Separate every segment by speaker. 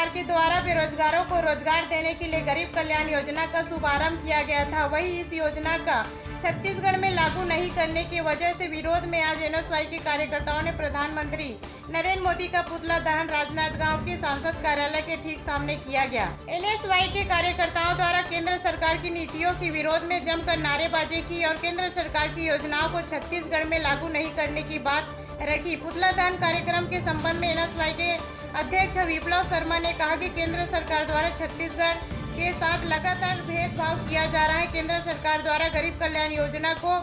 Speaker 1: सरकार के द्वारा बेरोजगारों को रोजगार देने के लिए गरीब कल्याण योजना का शुभारंभ किया गया था। वहीं इस योजना का छत्तीसगढ़ में लागू नहीं करने की वजह से विरोध में आज एनएसवाई के कार्यकर्ताओं ने प्रधानमंत्री नरेंद्र मोदी का पुतला दहन राजनांदगांव के सांसद कार्यालय के ठीक सामने किया गया। एनएसवाई के कार्यकर्ताओं द्वारा केंद्र सरकार की नीतियों के विरोध में जमकर नारेबाजी की और केंद्र सरकार की योजनाओं को छत्तीसगढ़ में लागू नहीं करने की बात रखी। पुतला दहन कार्यक्रम के संबंध में एनएसवाई के अध्यक्ष विप्लव शर्मा ने कहा कि केंद्र सरकार द्वारा छत्तीसगढ़ के साथ लगातार भेदभाव किया जा रहा है। केंद्र सरकार द्वारा गरीब कल्याण योजना को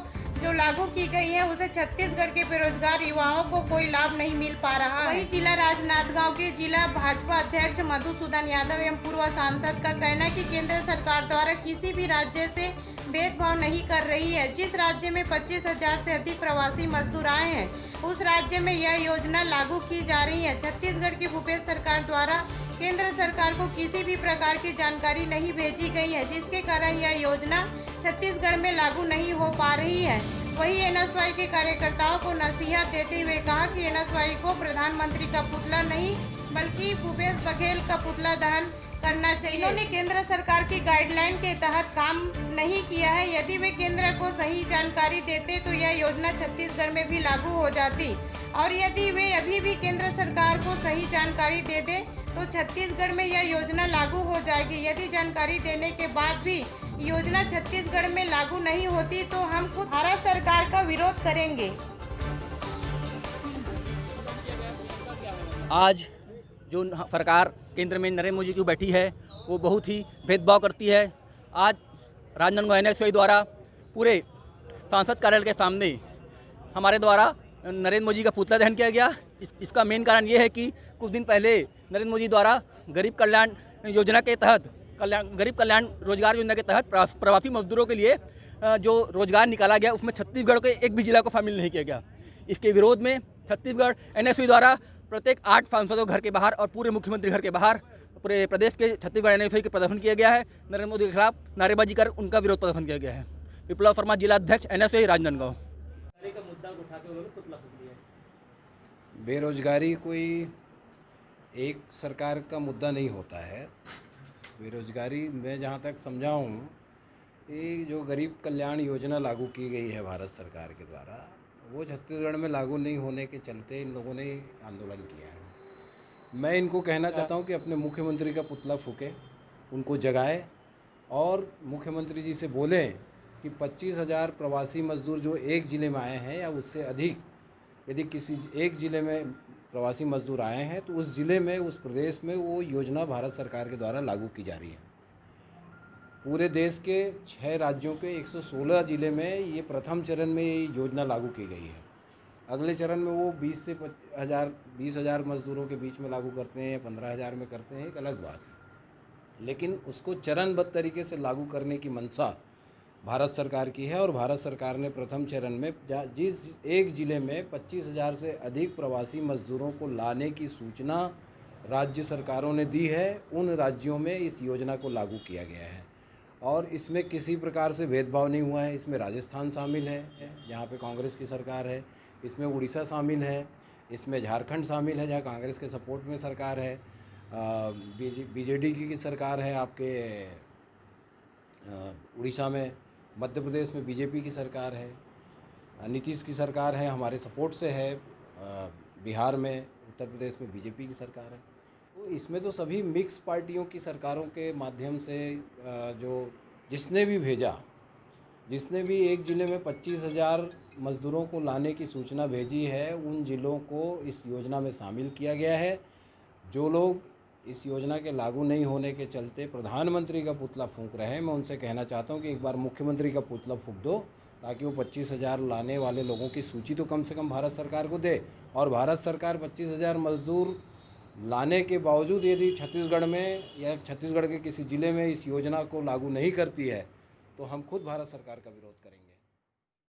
Speaker 1: जो लागू की गई है उसे छत्तीसगढ़ के बेरोजगार युवाओं को कोई लाभ नहीं मिल पा रहा है। वहीं जिला राजनांदगांव के जिला भाजपा अध्यक्ष मधुसूदन यादव एवं पूर्व सांसद का कहना है कि केंद्र सरकार द्वारा किसी भी राज्य से भेदभाव नहीं कर रही है। जिस राज्य में 25,000 से अधिक प्रवासी मजदूर आए हैं उस राज्य में यह योजना लागू की जा रही है। छत्तीसगढ़ की भूपेश सरकार द्वारा केंद्र सरकार को किसी भी प्रकार की जानकारी नहीं भेजी गई है, जिसके कारण यह योजना छत्तीसगढ़ में लागू नहीं हो पा रही है। वहीं एनएसवाई के कार्यकर्ताओं को नसीहत देते हुए कहा कि एनएसवाई को प्रधानमंत्री का पुतला नहीं बल्कि भूपेश बघेल का पुतला दहन करना चाहिए। इन्होंने केंद्र सरकार की गाइडलाइन के तहत काम नहीं किया है। यदि वे केंद्र को सही जानकारी देते तो यह योजना छत्तीसगढ़ में भी लागू हो जाती और यदि वे अभी भी केंद्र सरकार को सही जानकारी दे दे तो छत्तीसगढ़ में यह योजना लागू हो जाएगी। यदि जानकारी देने के बाद भी योजना छत्तीसगढ़ में लागू नहीं होती तो हम खुद भारत सरकार का विरोध करेंगे।
Speaker 2: आज जो सरकार केंद्र में नरेंद्र मोदी की बैठी है वो बहुत ही भेदभाव करती है। आज राजनांदगांव एनएसवाई द्वारा पूरे सांसद कार्यालय के सामने हमारे द्वारा नरेंद्र मोदी का पुतला दहन किया गया। इसका मेन कारण ये है कि कुछ दिन पहले नरेंद्र मोदी द्वारा गरीब कल्याण योजना के तहत गरीब कल्याण रोजगार योजना के तहत प्रवासी मजदूरों के लिए जो रोजगार निकाला गया उसमें छत्तीसगढ़ के एक भी जिला को शामिल नहीं किया गया। इसके विरोध में छत्तीसगढ़ एनएसवाई द्वारा प्रत्येक 8 सांसदों घर के बाहर और पूरे मुख्यमंत्री घर के बाहर पूरे प्रदेश के छत्तीसगढ़ एनएसवाई के प्रदर्शन किया गया है। नरेंद्र मोदी के खिलाफ नारेबाजी कर उनका विरोध प्रदर्शन किया गया है। विप्लव शर्मा जिला अध्यक्ष एनएसवाई राजनांदगांव।
Speaker 3: बेरोजगारी कोई एक सरकार का मुद्दा नहीं होता है। बेरोजगारी मैं जहाँ तक समझा हूँ कि जो गरीब कल्याण योजना लागू की गई है भारत सरकार के द्वारा वो छत्तीसगढ़ में लागू नहीं होने के चलते इन लोगों ने आंदोलन किया है। मैं इनको कहना चाहता हूँ कि अपने मुख्यमंत्री का पुतला फूके, उनको जगाए और मुख्यमंत्री जी से बोलें कि 25,000 प्रवासी मजदूर जो एक ज़िले में आए हैं या उससे अधिक यदि किसी एक ज़िले में प्रवासी मजदूर आए हैं तो उस ज़िले में उस प्रदेश में वो योजना भारत सरकार के द्वारा लागू की जा रही है। पूरे देश के 6 राज्यों के 116 ज़िले में ये प्रथम चरण में ये योजना लागू की गई है। अगले चरण में वो 20,000 मजदूरों के बीच में लागू करते हैं या 15,000 में करते हैं, एक अलग बात है, लेकिन उसको चरणबद्ध तरीके से लागू करने की मंशा भारत सरकार की है। और भारत सरकार ने प्रथम चरण में जिस एक ज़िले में 25,000 से अधिक प्रवासी मजदूरों को लाने की सूचना राज्य सरकारों ने दी है, उन राज्यों में इस योजना को लागू किया गया है और इसमें किसी प्रकार से भेदभाव नहीं हुआ है। इसमें राजस्थान शामिल है जहाँ पे कांग्रेस की सरकार है, इसमें उड़ीसा शामिल है, इसमें झारखंड शामिल है जहाँ कांग्रेस के सपोर्ट में सरकार है, बीजेडी की सरकार है आपके उड़ीसा में, मध्य प्रदेश में बीजेपी की सरकार है, नीतीश की सरकार है हमारे सपोर्ट से है, बिहार में उत्तर प्रदेश में बीजेपी की सरकार है। तो इसमें तो सभी मिक्स पार्टियों की सरकारों के माध्यम से जो जिसने भी एक ज़िले में 25,000 मज़दूरों को लाने की सूचना भेजी है उन ज़िलों को इस योजना में शामिल किया गया है। जो लोग इस योजना के लागू नहीं होने के चलते प्रधानमंत्री का पुतला फूंक रहे हैं, मैं उनसे कहना चाहता हूं कि एक बार मुख्यमंत्री का पुतला फूंक दो ताकि वो 25,000 लाने वाले लोगों की सूची तो कम से कम भारत सरकार को दे। और भारत सरकार 25,000 मजदूर लाने के बावजूद यदि छत्तीसगढ़ में या छत्तीसगढ़ के किसी ज़िले में इस योजना को लागू नहीं करती है तो हम खुद भारत सरकार का विरोध करेंगे।